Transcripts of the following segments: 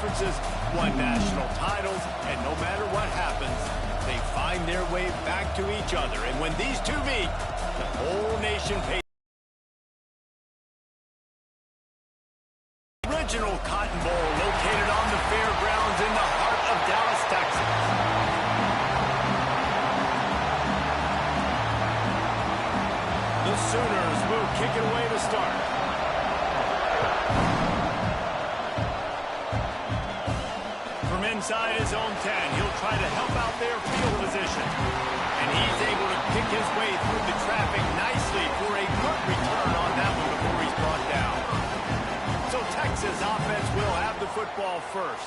conferences, won national titles, and no matter what happens, they find their way back to each other. And when these two meet, the whole nation pays. The original Cotton Bowl located on the fairgrounds in the heart of Dallas, Texas. The Sooners will kick it away to start. From inside his own 10, he'll try to help out their field position. And he's able to pick his way through the traffic nicely for a good return on that one before he's brought down. So Texas offense will have the football first.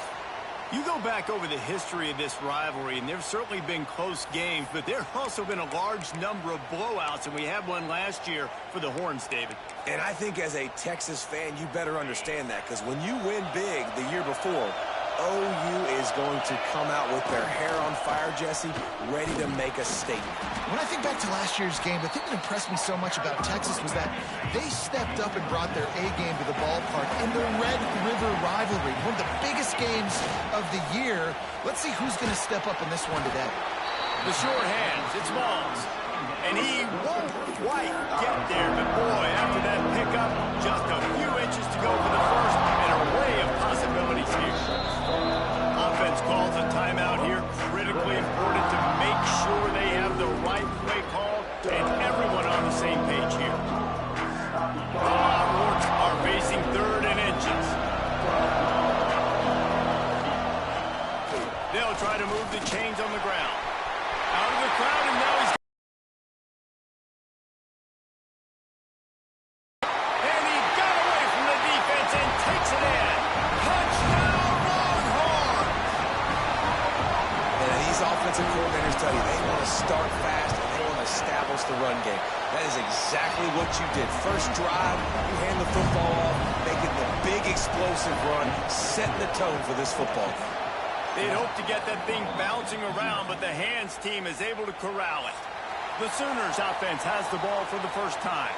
You go back over the history of this rivalry, and there's certainly been close games, but there have also been a large number of blowouts, and we had one last year for the Horns, David. And I think as a Texas fan, you better understand that, because when you win big the year before, OU is going to come out with their hair on fire, Jesse, ready to make a statement. When I think back to last year's game, the thing that impressed me so much about Texas was that they stepped up and brought their A-game to the ballpark in the Red River rivalry, one of the biggest games of the year. Let's see who's going to step up in this one today. The short hands, it's Moss. And he won't quite get there, but boy, after that pickup, just a few inches to go for the first, and an array of possibilities here. Offense calls a timeout here, critically important to make sure they have the right play call and everyone on the same page here. The Longhorns are facing 3rd and inches. They'll try to move the chains on the ground. Out of the crowd, and now he's... And he got away from the defense and takes it in. Touchdown, Longhorns! And these offensive coordinators tell you they want to start fast and they want to establish the run game. That is exactly what you did. First drive, you hand the football off, making the big explosive run, setting the tone for this football game. They'd hope to get that thing bouncing around, but the hands team is able to corral it. The Sooners offense has the ball for the first time.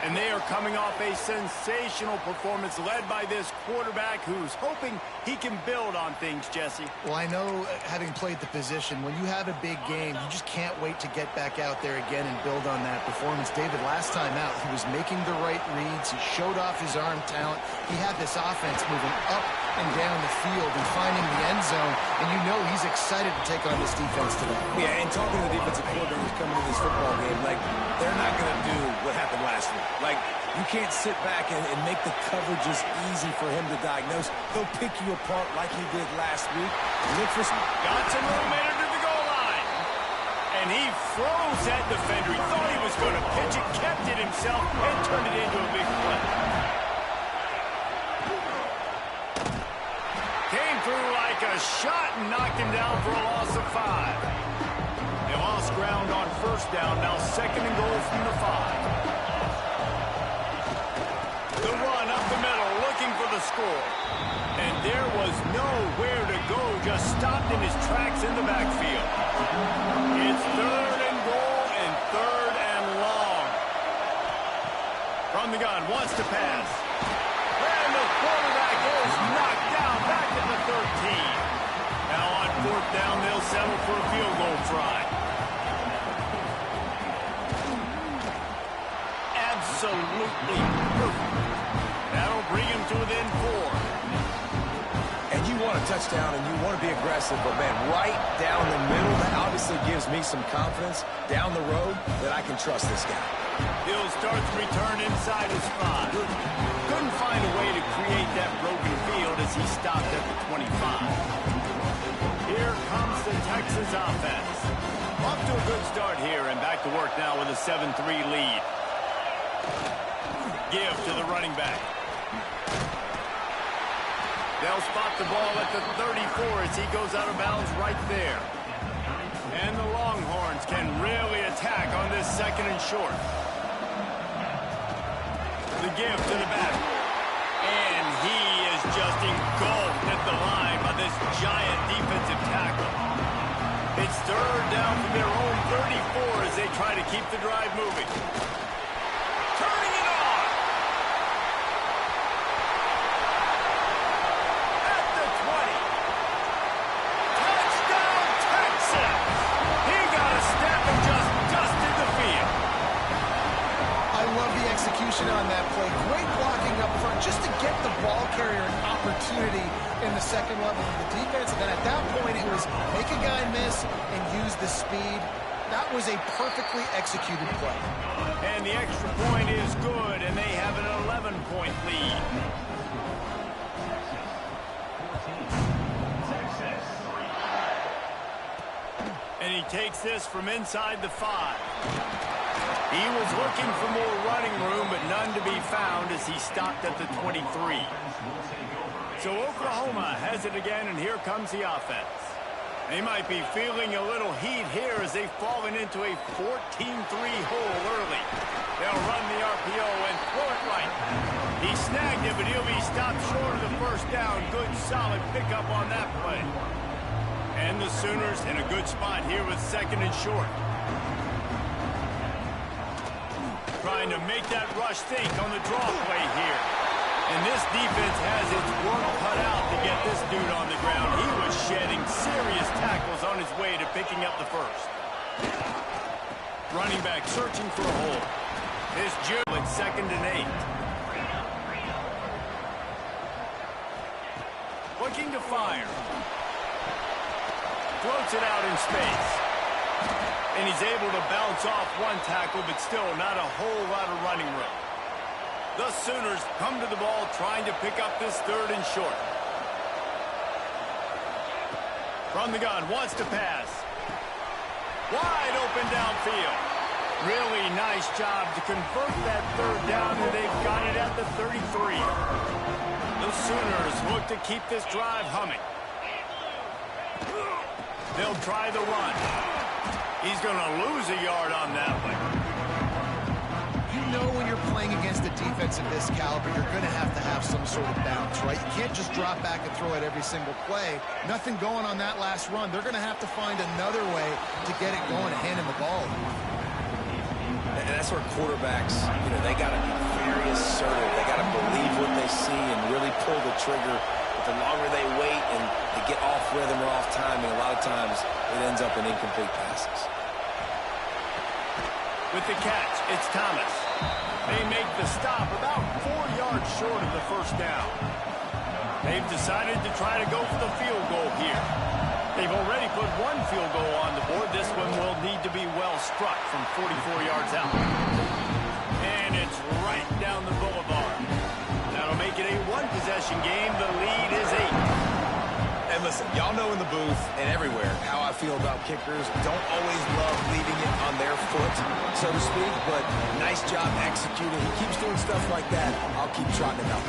And they are coming off a sensational performance led by this quarterback who's hoping he can build on things, Jesse. Well, I know, having played the position, when you have a big game, you just can't wait to get back out there again and build on that performance. David, last time out, he was making the right reads. He showed off his arm talent. He had this offense moving up and down the field and finding the end zone, and you know he's excited to take on this defense today. Yeah, and talking to the defensive coordinators coming into this football game, like, they're not going to do what happened last week. Like, you can't sit back and make the coverages easy for him to diagnose. He'll pick you apart like he did last week. Look for some... Got some room in to the goal line. And he froze that defender. He thought he was going to pitch it, kept it himself, and turned it into a big play. Came through like a shot and knocked him down for a loss of 5. They lost ground on first down. Now 2nd and goal from the 5. The run up the middle, looking for the score. And there was nowhere to go, just stopped in his tracks in the backfield. It's 3rd and goal and 3rd and long. From the gun, wants to pass. And the quarterback is knocked down back at the 13. Now on 4th down, they'll settle for a field goal try. Absolutely perfect. That'll bring him to within 4. And you want a touchdown and you want to be aggressive, but, man, right down the middle, that obviously gives me some confidence down the road that I can trust this guy. He'll start to return inside his 5. Couldn't find a way to create that broken field as he stopped at the 25. Here comes the Texas offense. Off to a good start here and back to work now with a 7-3 lead. Give to the running back. They'll spot the ball at the 34 as he goes out of bounds right there. And the Longhorns can really attack on this 2nd and short. The give to the back. And he is just engulfed at the line by this giant defensive tackle. It's 3rd down from their own 34 as they try to keep the drive moving. Turning it on! At the 20. opportunity in the second level of the defense. And then at that point, it was make a guy miss and use the speed. That was a perfectly executed play. And the extra point is good, and they have an 11-point lead. And he takes this from inside the 5. He was looking for more running room, but none to be found as he stopped at the 23. So Oklahoma has it again, and here comes the offense. They might be feeling a little heat here as they've fallen into a 14-3 hole early. They'll run the RPO and throw it right. He snagged it, but he'll be stopped short of the first down. Good, solid pickup on that play. And the Sooners in a good spot here with second and short. Trying to make that rush think on the draw play here. And this defense has its work cut out to get this dude on the ground. He was shedding serious tackles on his way to picking up the first. Running back searching for a hole. This Jew at 2nd and 8. Looking to fire. Floats it out in space. And he's able to bounce off one tackle, but still not a whole lot of running room. The Sooners come to the ball trying to pick up this 3rd and short. From the gun, wants to pass. Wide open downfield. Really nice job to convert that 3rd down, and they've got it at the 33. The Sooners look to keep this drive humming. They'll try the run. He's going to lose a yard on that one. You know when you're playing against a defense of this caliber, you're going to have some sort of bounce, right? You can't just drop back and throw it every single play. Nothing going on that last run. They're going to have to find another way to get it going and hand him the ball. And that's where quarterbacks, they got to be very assertive. They got to believe what they see and really pull the trigger. But the longer they wait and they get off rhythm or off timing, a lot of times it ends up in incomplete passes. With the catch, it's Thomas. They make the stop about 4 yards short of the first down. They've decided to try to go for the field goal here. They've already put one field goal on the board. This one will need to be well struck from 44 yards out. And it's right down the boulevard. That'll make it a one-possession game. The lead is 8. And listen, y'all know in the booth and everywhere how I feel about kickers. Don't always love leaving it on their foot, so to speak, but nice job executing. He keeps doing stuff like that. I'll keep trotting him out.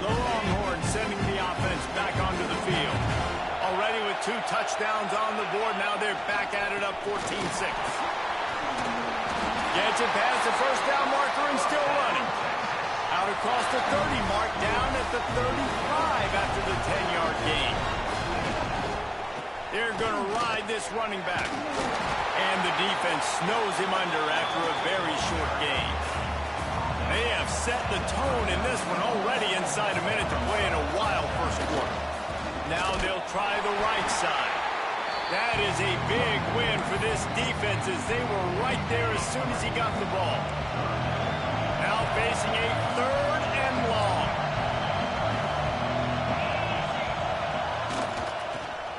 The Longhorns sending the offense back onto the field. Already with 2 touchdowns on the board, now they're back at it up 14-6. Gets it past the first down marker and still running. Out across the 30 mark, down at the 35 after the 10-yard gain. They're going to ride this running back. And the defense snows him under after a very short gain. They have set the tone in this one already inside a minute to play in a wild first quarter. Now they'll try the right side. That is a big win for this defense as they were right there as soon as he got the ball. Now facing a 3rd and long.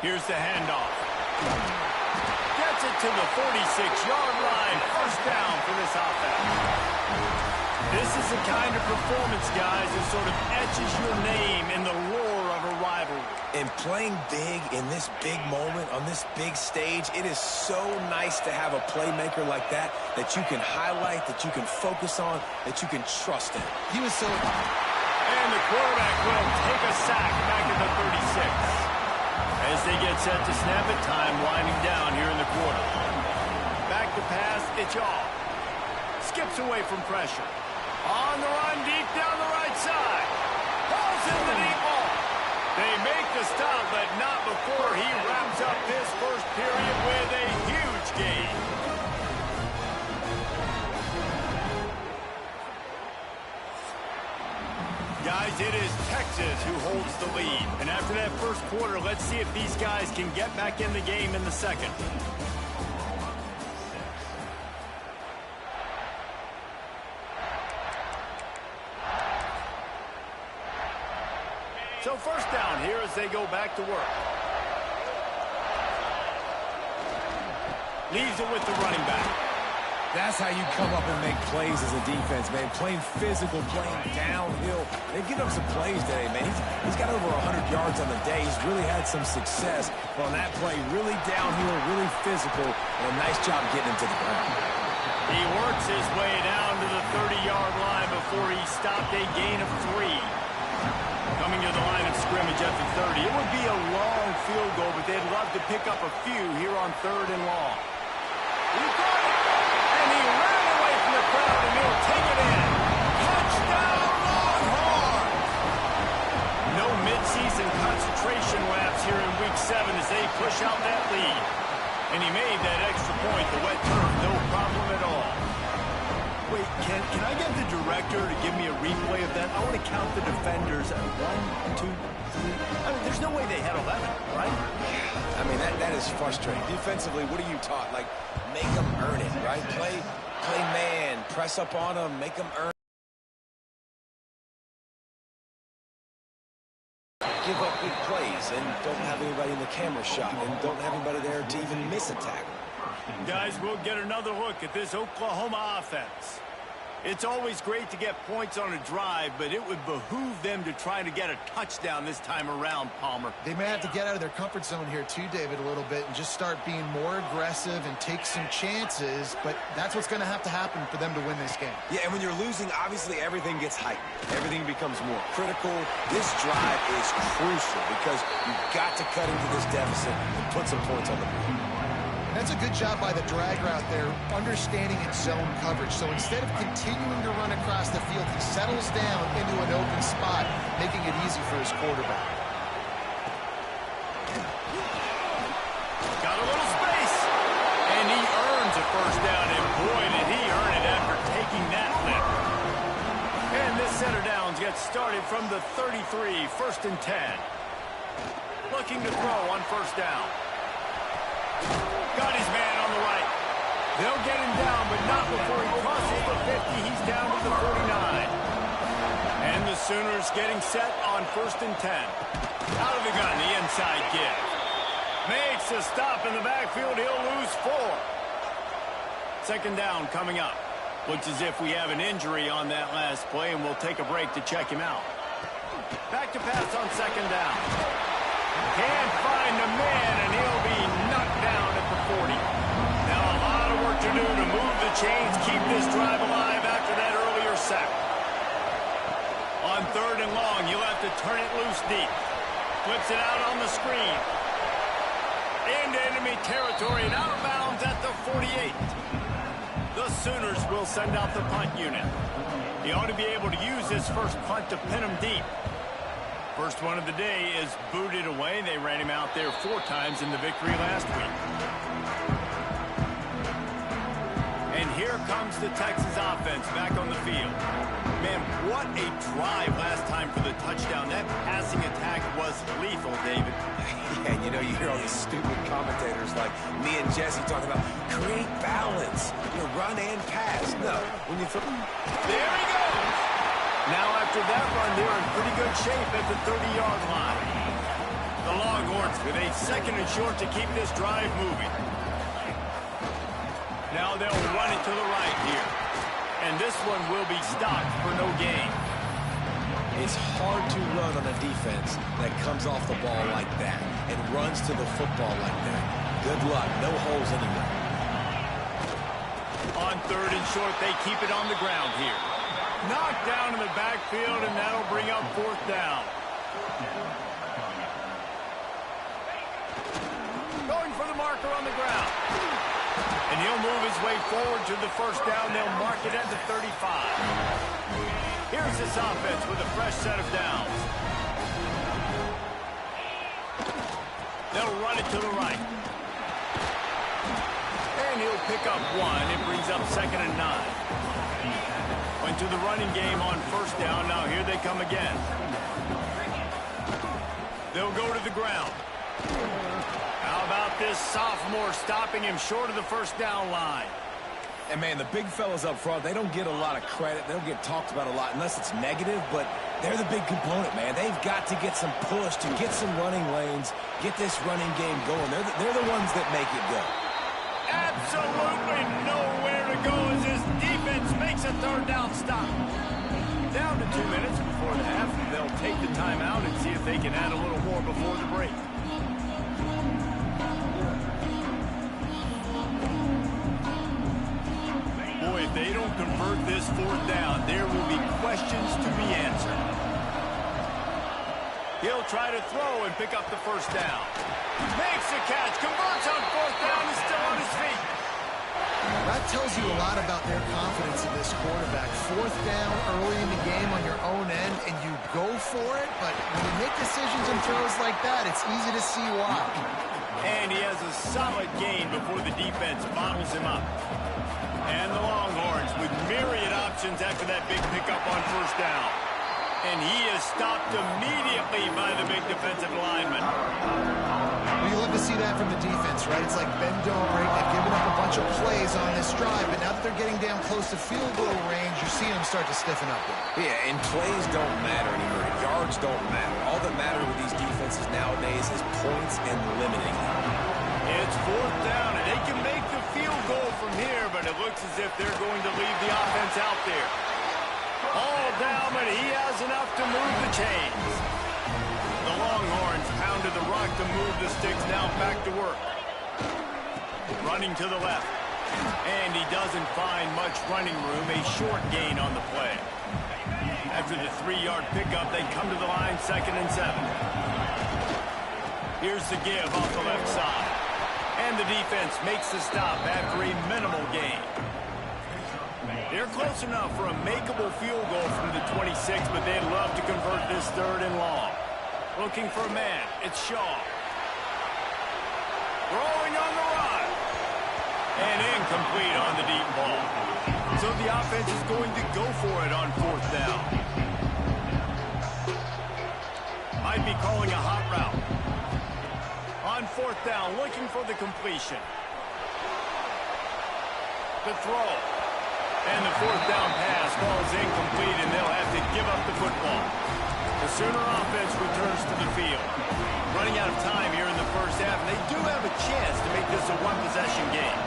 Here's the handoff. Gets it to the 46-yard line. First down for this offense. This is the kind of performance, guys, that sort of etches your name in the roar of a rivalry. And playing big in this big moment, on this big stage, it is so nice to have a playmaker like that you can highlight, that you can focus on, that you can trust in. He was so... And the quarterback will take a sack back at the 36. As they get set to snap it, time winding down here in the quarter. Back to pass, it's off. Skips away from pressure. On the run, deep down the right side. Balls in the deep ball. They make the stop, but not before he wraps up this first period with a huge gain. Guys, it is Texas who holds the lead. And after that first quarter, let's see if these guys can get back in the game in the second. So first down here as they go back to work. Leaves it with the running back. That's how you come up and make plays as a defense, man. Playing physical, playing downhill. They've given up some plays today, man. He's got over 100 yards on the day. He's really had some success on that play. Really downhill, really physical, and a nice job getting him to the ground. He works his way down to the 30-yard line before he stopped a gain of 3. Coming to the line of scrimmage at the 30. It would be a long field goal, but they'd love to pick up a few here on 3rd and long. He got it! And he ran away from the crowd, and he'll take it in. Touchdown, Longhorns! No midseason concentration laps here in Week 7 as they push out that lead. And he made that extra point, the wet turf, no problem at all. Wait, can I get the director to give me a replay of that? I want to count the defenders at 1, 2, 3. I mean, there's no way they had 11, right? I mean, that is frustrating. Defensively, what are you taught? Like, make them earn it, right? Play man, press up on them, make them earn it. Give up big plays and don't have anybody in the camera shot and don't have anybody there to even miss a tackle. Guys, we'll get another look at this Oklahoma offense. It's always great to get points on a drive, but it would behoove them to try to get a touchdown this time around, Palmer. They may have to get out of their comfort zone here too, David, a little bit and just start being more aggressive and take some chances, but that's what's going to have to happen for them to win this game. Yeah, and when you're losing, obviously everything gets heightened. Everything becomes more critical. This drive is crucial because you've got to cut into this deficit and put some points on the board. That's a good job by the drag route there, understanding its zone coverage. So instead of continuing to run across the field, he settles down into an open spot, making it easy for his quarterback. Got a little space, and he earns a first down, and boy, did he earn it after taking that flip. And this set of downs gets started from the 33, 1st and 10. Looking to throw on first down. Got his man on the right. They'll get him down, but not before he crosses the 50. He's down to the 49. And the Sooners getting set on 1st and 10. Out of the gun, the inside give. Makes a stop in the backfield. He'll lose 4. 2nd down coming up. Looks as if we have an injury on that last play, and we'll take a break to check him out. Back to pass on 2nd down. Can't find the man, and he'll be knocked down at the 40. Now a lot of work to do to move the chains, keep this drive alive after that earlier sack. On 3rd and long, you'll have to turn it loose deep. Flips it out on the screen. Into enemy territory and out of bounds at the 48. The Sooners will send out the punt unit. He ought to be able to use his first punt to pin him deep. First one of the day is booted away. They ran him out there 4 times in the victory last week. And here comes the Texas offense back on the field. Man, what a drive last time for the touchdown. That passing attack was lethal, David. Yeah, and you know, you hear all these stupid commentators like me and Jesse talking about create balance, you know, run and pass. No, when you throw... There he goes! Now, after that run, they're in pretty good shape at the 30-yard line. The Longhorns with a 2nd and short to keep this drive moving. Now they'll run it to the right here. And this one will be stopped for no gain. It's hard to run on a defense that comes off the ball like that and runs to the football like that. Good luck. No holes anywhere. On 3rd and short, they keep it on the ground here. Knocked down in the backfield, and that'll bring up 4th down. Going for the marker on the ground. And he'll move his way forward to the 1st down. They'll mark it at the 35. Here's this offense with a fresh set of downs. They'll run it to the right. And he'll pick up 1. It brings up 2nd and 9. Went to the running game on 1st down. Now here they come again. They'll go to the ground. How about this sophomore stopping him short of the 1st down line? And, man, the big fellas up front, they don't get a lot of credit. They don't get talked about a lot unless it's negative, but They're the big component, man. They've got to get some push, to get some running lanes, get this running game going. They're the ones that make it go. Absolutely nowhere to go as his defense makes a third down stop. Down to 2 minutes before the half, and they'll take the timeout and see if they can add a little more before the break. Boy, if they don't convert this fourth down, there will be questions to be answered. He'll try to throw and pick up the first down. Makes the catch, converts on fourth down, is still on his feet. That tells you a lot about their confidence in this quarterback. Fourth down early in the game on your own end, and you go for it, but when you make decisions and throws like that, it's easy to see why. And he has a solid gain before the defense bottles him up. And the Longhorns with myriad options after that big pickup on first down. And he is stopped immediately by the big defensive lineman. Well, you love to see that from the defense, right? It's like bend, don't break. They've given up a bunch of plays on this drive, but now that they're getting down close to field goal range, you're seeing them start to stiffen up there. Yeah, and plays don't matter anymore. Yards don't matter. All that matter with these defenses nowadays is points and limiting them. It's fourth down, and they can make the field goal from here, but it looks as if they're going to leave the offense out there. All down, but he has enough to move the chains. The Longhorns pounded the rock to move the sticks, now back to work. Running to the left. And he doesn't find much running room, a short gain on the play. After the 3-yard pickup, they come to the line, 2nd and 7. Here's the give off the left side. And the defense makes the stop after a minimal gain. They're close enough for a makeable field goal from the 26, but they'd love to convert this 3rd and long. Looking for a man. It's Shaw. Throwing on the run. And incomplete on the deep ball. So the offense is going to go for it on 4th down. Might be calling a hot route. On 4th down, looking for the completion. The throw. And the 4th down pass falls incomplete, and they'll have to give up the football. The Sooner offense returns to the field. Running out of time here in the first half, and they do have a chance to make this a one-possession game.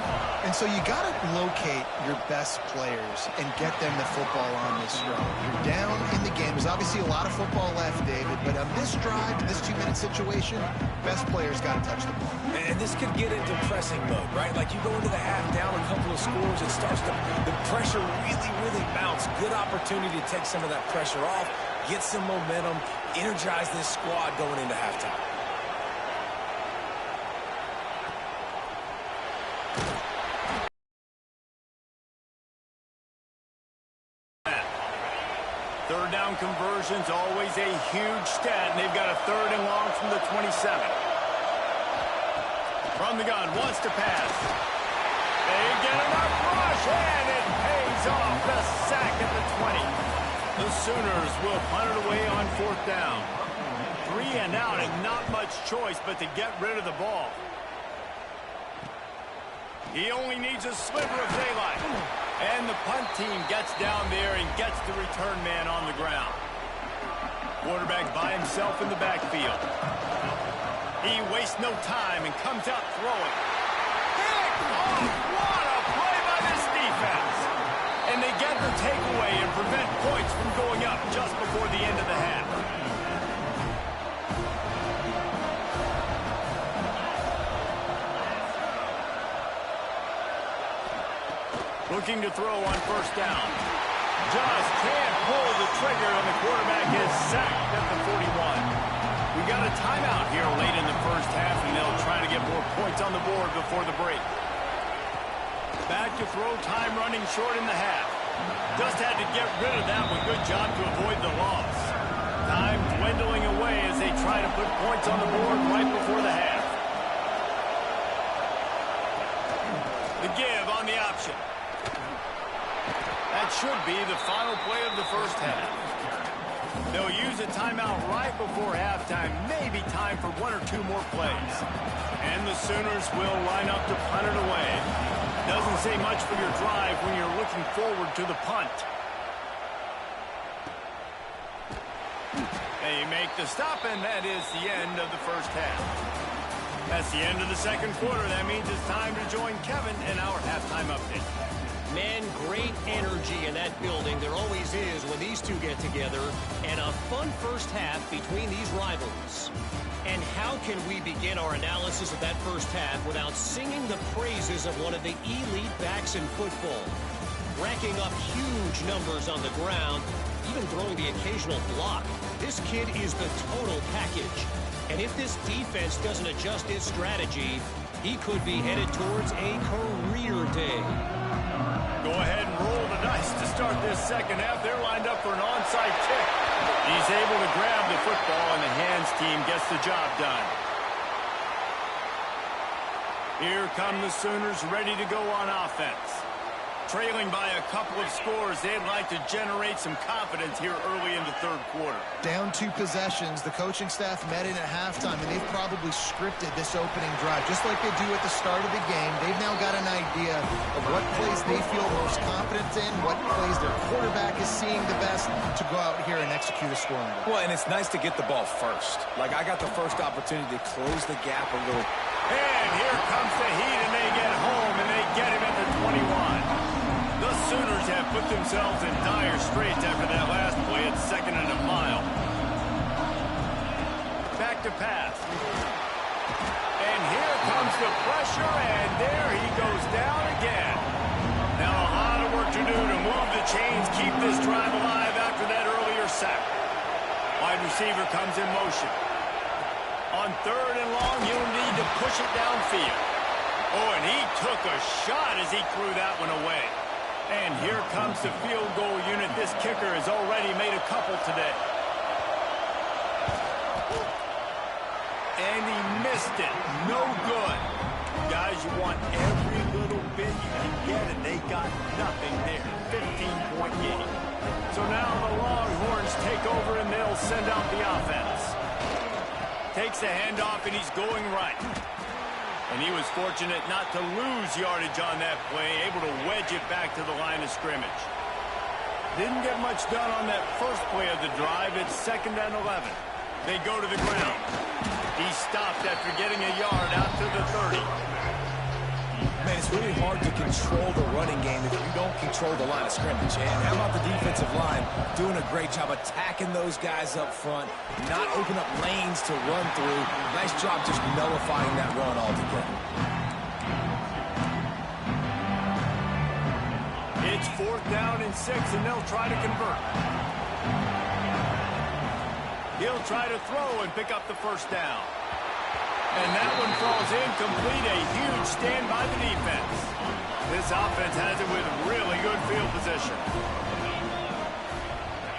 And so you got to locate your best players and get them the football on this drive. You're down in the game. There's obviously a lot of football left, David, but on this drive, in this 2-minute situation, best players got to touch the ball. And this could get into pressing mode, right? Like you go into the half down a couple of scores, it starts to, the pressure really mounts. Good opportunity to take some of that pressure off, get some momentum, energize this squad going into halftime. Third down conversions, always a huge stat, and they've got a 3rd and long from the 27. From the gun, wants to pass. They get him up, rush, and it pays off. The sack at the 20. The Sooners will punt it away on 4th down. 3 and out, and not much choice but to get rid of the ball. He only needs a sliver of daylight. And the punt team gets down there and gets the return man on the ground. Quarterback by himself in the backfield. He wastes no time and comes out throwing. Pick off! What a play by this defense! And they get the takeaway and prevent points from going up just before the end of the half. Looking to throw on 1st down. Just can't pull the trigger, and the quarterback is sacked at the 41. We got a timeout here late in the first half, and they'll try to get more points on the board before the break. Back to throw, time running short in the half. Just had to get rid of that one. Good job to avoid the loss. Time dwindling away as they try to put points on the board right before the half. The give on the option. That should be the final play of the first half. They'll use a timeout right before halftime. Maybe time for 1 or 2 more plays. And the Sooners will line up to punt it away. Doesn't say much for your drive when you're looking forward to the punt. They make the stop, and that is the end of the first half. That's the end of the second quarter. That means it's time to join Kevin in our halftime update. Man, great energy in that building. There always is when these two get together. And a fun first half between these rivals. And how can we begin our analysis of that first half without singing the praises of one of the elite backs in football? Racking up huge numbers on the ground, even throwing the occasional block. This kid is the total package. And if this defense doesn't adjust its strategy, he could be headed towards a career day. Go ahead and roll the dice to start this second half. They're lined up for an onside kick. He's able to grab the football, and the hands team gets the job done. Here come the Sooners ready to go on offense. Trailing by a couple of scores, they'd like to generate some confidence here early in the third quarter. Down 2 possessions, the coaching staff met in at halftime, and they've probably scripted this opening drive. Just like they do at the start of the game, they've now got an idea of what plays they feel most confident in, what plays their quarterback is seeing the best to go out here and execute a scoring goal. Well, and it's nice to get the ball first. Like, I got the first opportunity to close the gap a little. And here comes the heat, and they get home, and they get him at the 21. The Sooners have put themselves in dire straits after that last play at 2nd and a mile. Back to pass. And here comes the pressure, and there he goes down again. Now a lot of work to do to move the chains, keep this drive alive after that earlier sack. Wide receiver comes in motion. On 3rd and long, you'll need to push it downfield. Oh, and he took a shot as he threw that one away. And here comes the field goal unit. This kicker has already made a couple today. And he missed it. No good. Guys, you want every little bit you can get, and they got nothing there. 15-point game. So now the Longhorns take over, and they'll send out the offense. Takes the handoff, and he's going right. And he was fortunate not to lose yardage on that play, able to wedge it back to the line of scrimmage. Didn't get much done on that first play of the drive. It's 2nd and 11. They go to the ground. He stopped after getting a yard out to the 30. Man, it's really hard to control the running game if you don't control the line of scrimmage. And how about the defensive line doing a great job attacking those guys up front, not open up lanes to run through. Nice job just nullifying that run altogether. It's 4th down and 6, and they'll try to convert. He'll try to throw and pick up the first down. And that one falls incomplete. A huge stand by the defense. This offense has it with really good field position.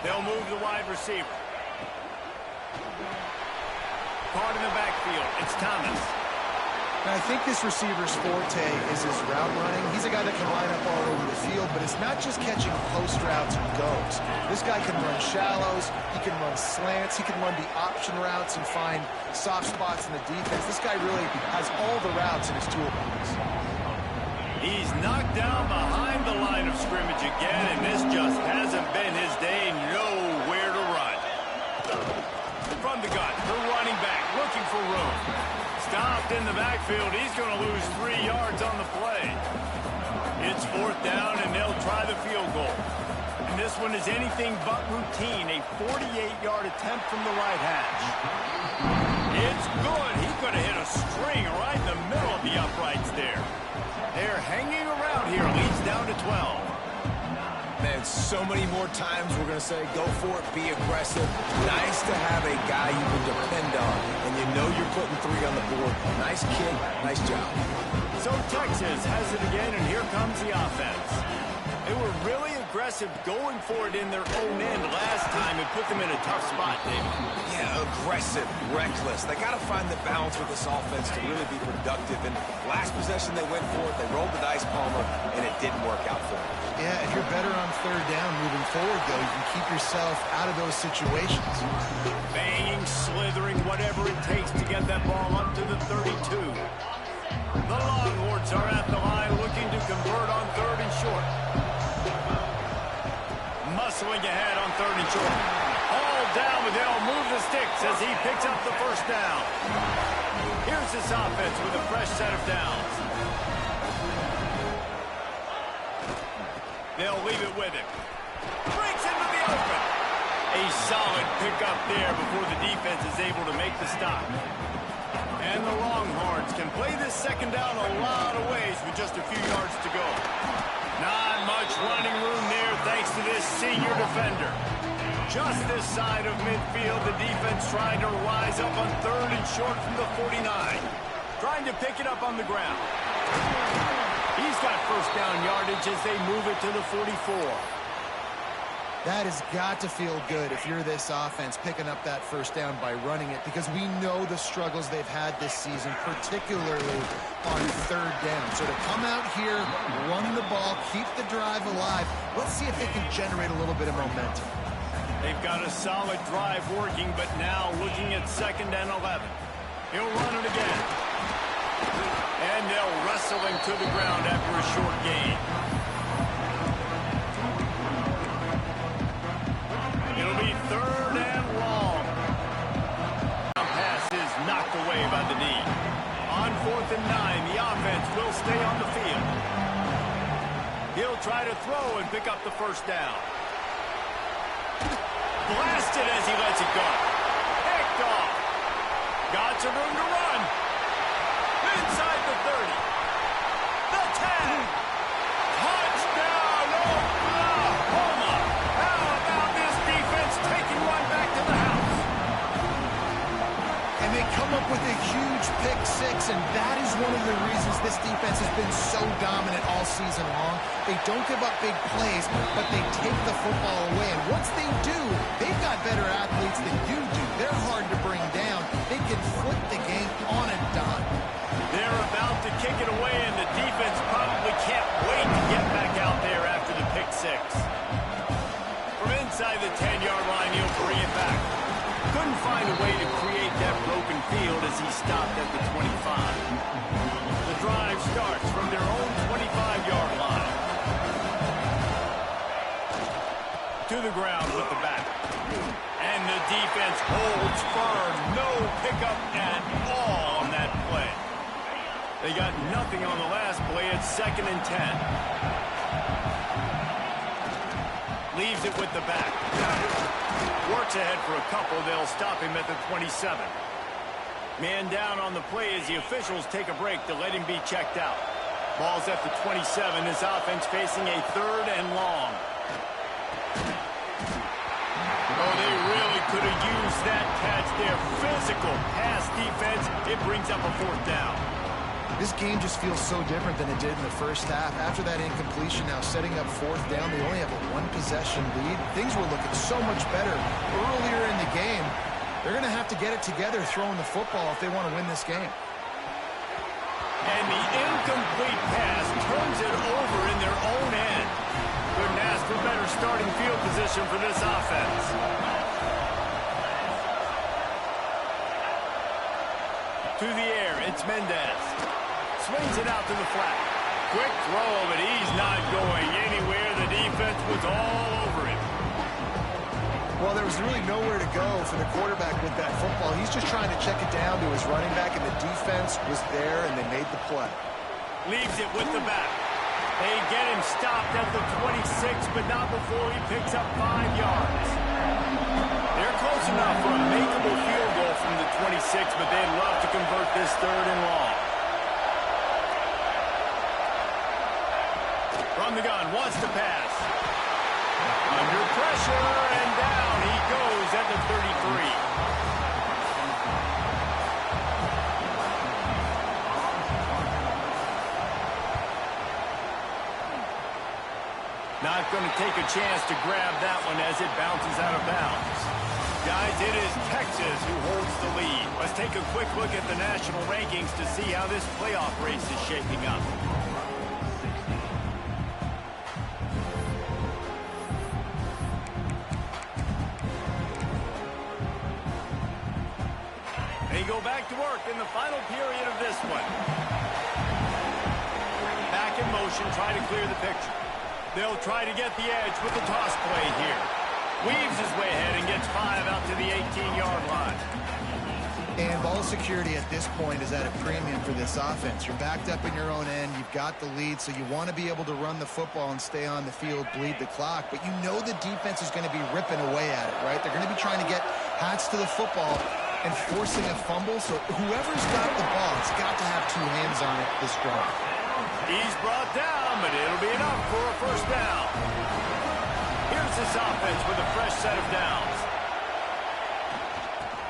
They'll move the wide receiver. Caught in the backfield. It's Thomas. And I think this receiver's forte is his route running. He's a guy that can line up all over the field, but it's not just catching post routes and goes. This guy can run shallows, he can run slants, he can run the option routes and find soft spots in the defense. This guy really has all the routes in his toolbox. He's knocked down behind the line of scrimmage again, and this just hasn't been his day. Nowhere to run. From the gun, the running back looking for room. Stopped in the backfield. He's going to lose 3 yards on the play. It's 4th down, and they'll try the field goal. And this one is anything but routine. A 48-yard attempt from the right hash. It's good. He could have hit a string right in the middle of the uprights there. They're hanging around here. Leads down to 12. Man, so many more times we're going to say, go for it, be aggressive. Nice to have a guy you can depend on, and you know you're putting 3 on the board. Nice kid, nice job. So Texas has it again, and here comes the offense. They were really aggressive going for it in their own end last time and put them in a tough spot, David. Yeah, aggressive, reckless. They got to find the balance with this offense to really be productive. And last possession they went for it, they rolled the dice, Palmer, and it didn't work out for them. Yeah, and you're better on 3rd down moving forward, though. You can keep yourself out of those situations. Banging, slithering, whatever it takes to get that ball up to the 32. The Longhorns are at the line looking to convert on 3rd and short. Muscling ahead on 3rd and short. All down, but they'll move the the sticks as he picks up the first down. Here's this offense with a fresh set of downs. They'll leave it with him. Breaks into the open. A solid pickup there before the defense is able to make the stop. And the Longhorns can play this second down a lot of ways with just a few yards to go. Not much running room there thanks to this senior defender. Just this side of midfield, the defense trying to rise up on 3rd and short from the 49. Trying to pick it up on the ground. He's got first down yardage as they move it to the 44. That has got to feel good if you're this offense picking up that first down by running it, because we know the struggles they've had this season, particularly on 3rd down. So to come out here, run the ball, keep the drive alive, let's see if they can generate a little bit of momentum. They've got a solid drive working, but now looking at 2nd and 11. He'll run it again. And they'll wrestle him to the ground after a short gain. It'll be 3rd and long. Pass is knocked away by the knee. On 4th and 9, the offense will stay on the field. He'll try to throw and pick up the first down. Blasted as he lets it go. Picked off. Got some room to run. Inside the 30. The 10. Touchdown, Oklahoma. How about this defense taking one back to the house? And they come up with a huge pick six, and that is one of the reasons this defense has been so dominant all season long. They don't give up big plays, but they take the football away. And once they do, they've got better athletes than you do. They're hard to bring down. They can flip the game on a dime. They're about to kick it away, and the defense probably can't wait to get back out there after the pick six. From inside the 10-yard line, he'll bring it back. Couldn't find a way to create that broken field as he stopped at the 25. The drive starts from their own 25-yard line. To the ground with the back. And the defense holds firm. No pickup at all on that play. They got nothing on the last play. It's 2nd and 10. Leaves it with the back. Works ahead for a couple. They'll stop him at the 27. Man down on the play as the officials take a break to let him be checked out. Ball's at the 27. His offense facing a 3rd and long. Oh, they really could have used that catch there. Physical pass defense. It brings up a 4th down. This game just feels so different than it did in the first half. After that incompletion, now setting up 4th down, they only have a 1-possession lead. Things were looking so much better earlier in the game. They're going to have to get it together throwing the football if they want to win this game. And the incomplete pass turns it over in their own end. Couldn't ask for better starting field position for this offense. To the air, it's Mendez. Swings it out to the flat. Quick throw, but he's not going anywhere. The defense was all over him. Well, there was really nowhere to go for the quarterback with that football. He's just trying to check it down to his running back, and the defense was there, and they made the play. Leaves it with the back. They get him stopped at the 26, but not before he picks up 5 yards. They're close enough for a makeable field goal from the 26, but they'd love to convert this 3rd and long. From the gun, wants to pass. Under pressure, and down he goes at the 33. Not going to take a chance to grab that one as it bounces out of bounds. Guys, it is Texas who holds the lead. Let's take a quick look at the national rankings to see how this playoff race is shaping up. They go back to work in the final period of this one. Back in motion, try to clear the picture. They'll try to get the edge with the toss play here. weaves his way ahead and gets 5 out to the 18-yard line. And ball security at this point is at a premium for this offense. You're backed up in your own end. You've got the lead, so you want to be able to run the football and stay on the field, bleed the clock. But you know the defense is going to be ripping away at it, right? They're going to be trying to get Hats to the football and forcing a fumble. So whoever's got the ball, it's got to have 2 hands on it this drive. He's brought down, but it'll be enough for a first down. Here's this offense with a fresh set of downs.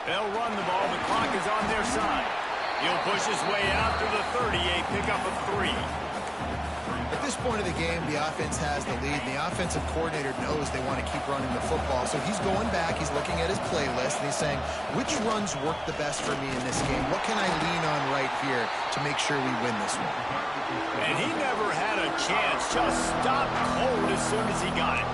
They'll run the ball. The clock is on their side. He'll push his way out to the 30, a pickup of 3. At this point of the game, the offense has the lead. The offensive coordinator knows they want to keep running the football. So he's going back. He's looking at his playlist, and he's saying, which runs work the best for me in this game? What can I lean on right here to make sure we win this one? And he never had a chance. Just stopped cold as soon as he got it.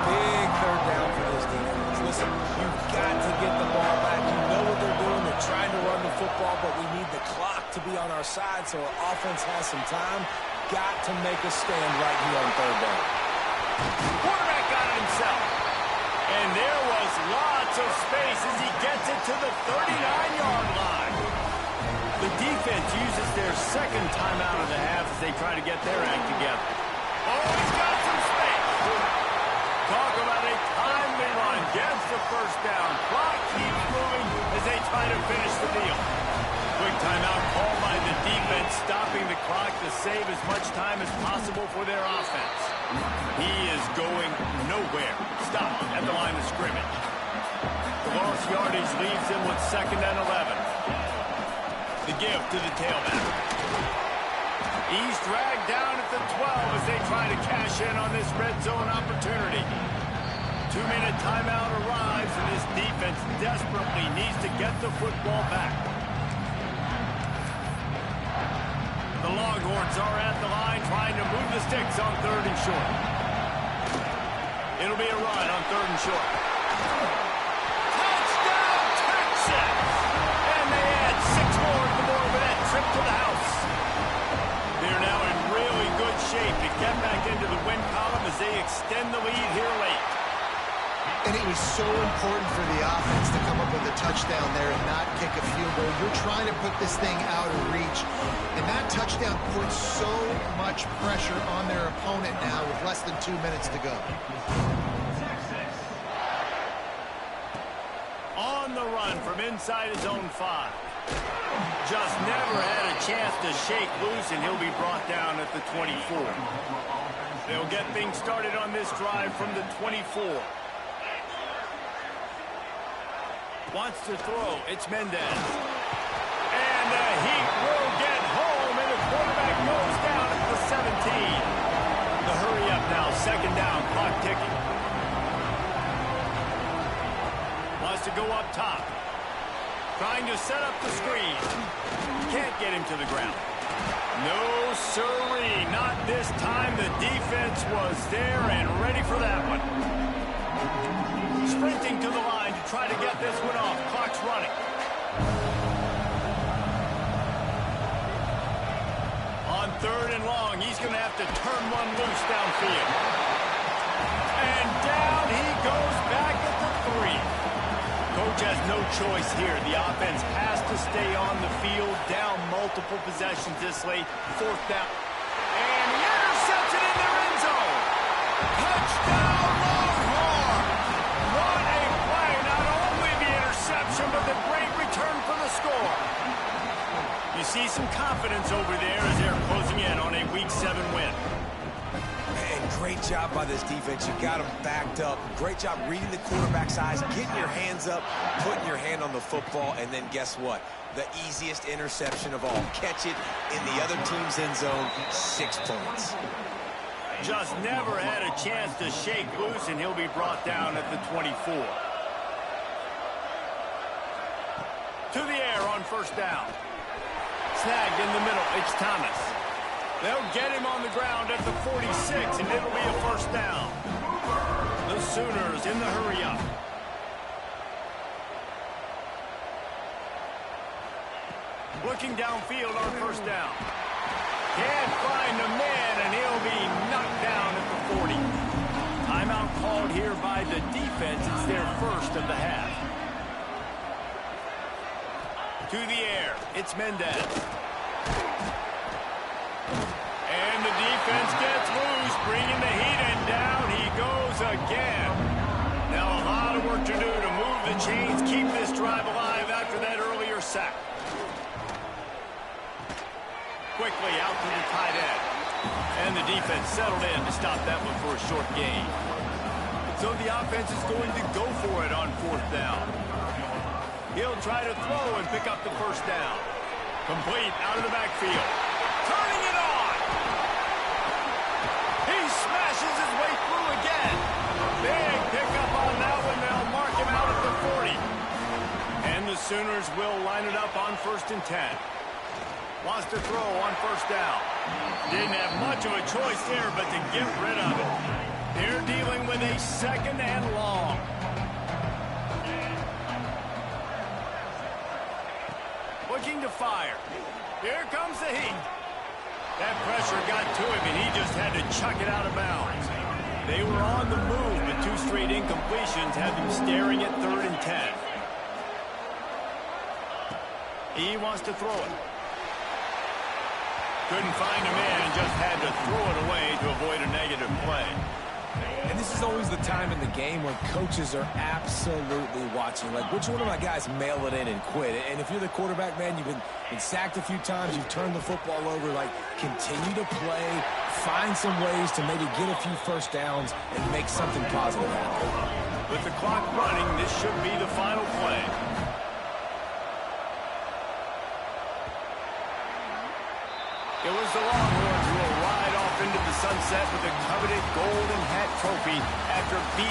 Big third down for this defense. Listen, you've got to get the ball back. You know what they're doing. They're trying to run the football, but we need the clock to be on our side so our offense has some time. Got to make a stand right here on third down. Quarterback got it himself. And there was lots of space as he gets it to the 39-yard line. The defense uses their second timeout of the half as they try to get their act together. Oh, he's got some space. Talk about a timely run. Gets the first down. Clock keeps moving as they try to finish the deal. Quick timeout called by the defense, stopping the clock to save as much time as possible for their offense. He is going nowhere. Stopped at the line of scrimmage. The lost yardage leaves him with 2nd and 11. The give to the tailback. He's dragged down at the 12 as they try to cash in on this red zone opportunity. 2-minute timeout arrives, and this defense desperately needs to get the football back. The Longhorns are at the line trying to move the sticks on 3rd and short. It'll be a run on 3rd and short. Touchdown, Texas! And they add 6 more to the board with that trip to the house. They're now in really good shape to get back into the win column as they extend the lead here late. And it was so important for the offense to come up with a touchdown there and not kick a field goal. You're trying to put this thing out of reach. And that touchdown puts so much pressure on their opponent now with less than 2 minutes to go. On the run from inside his own 5. Just never had a chance to shake loose, and he'll be brought down at the 24. They'll get things started on this drive from the 24. Wants to throw. It's Mendez. And the Heat will get home, and the quarterback goes down at the 17. The hurry up now. 2nd down. Clock ticking. Wants to go up top. Trying to set up the screen. Can't get him to the ground. No, sirree. Not this time. The defense was there and ready for that one. Sprinting to the line to try to get this one off. Clock's running. On 3rd and long, he's going to have to turn one loose downfield. And down he goes back at the 3. Coach has no choice here. The offense has to stay on the field, down multiple possessions this late. 4th down. And he intercepts it in their end zone. Touchdown, Longhorn! What a play. Not only the interception, but the great return for the score. You see some confidence over there as they're closing in on a Week 7 win. Great job by this defense. You got them backed up. Great job reading the quarterback's eyes, getting your hands up, putting your hand on the football, and then guess what? The easiest interception of all. Catch it in the other team's end zone. 6 points. Just never had a chance to shake loose, and he'll be brought down at the 24. To the air on 1st down. Snagged in the middle. It's Thomas. They'll get him on the ground at the 46, and it'll be a 1st down. The Sooners in the hurry-up. Looking downfield on 1st down. Can't find a man, and he'll be knocked down at the 40. Timeout called here by the defense. It's their first of the half. To the air. It's Mendez. And the defense gets loose, bringing the heat, and down he goes again. Now a lot of work to do to move the chains, keep this drive alive after that earlier sack. Quickly out to the tight end. And the defense settled in to stop that one for a short gain. So the offense is going to go for it on 4th down. He'll try to throw and pick up the first down. Complete out of the backfield. Turning it on. He smashes his way through again. Big pickup on that one. They'll mark him out at the 40. And the Sooners will line it up on 1st and 10. Wants to throw on 1st down. Didn't have much of a choice there, but to get rid of it. They're dealing with a 2nd and long. Looking to fire. Here comes the heat. That pressure got to him, and he just had to chuck it out of bounds. They were on the move, but 2 straight incompletions had them staring at 3rd and 10. He wants to throw it. Couldn't find a man and just had to throw it away to avoid a negative play. And this is always the time in the game where coaches are absolutely watching. Like, which one of my guys mail it in and quit? And if you're the quarterback, man, you've been sacked a few times, you've turned the football over, like, continue to play, find some ways to maybe get a few first downs and make something positive happen. With the clock running, this should be the final play. It was the Longhorns who will ride off into the sunset with the coveted Golden Hat Trophy after beating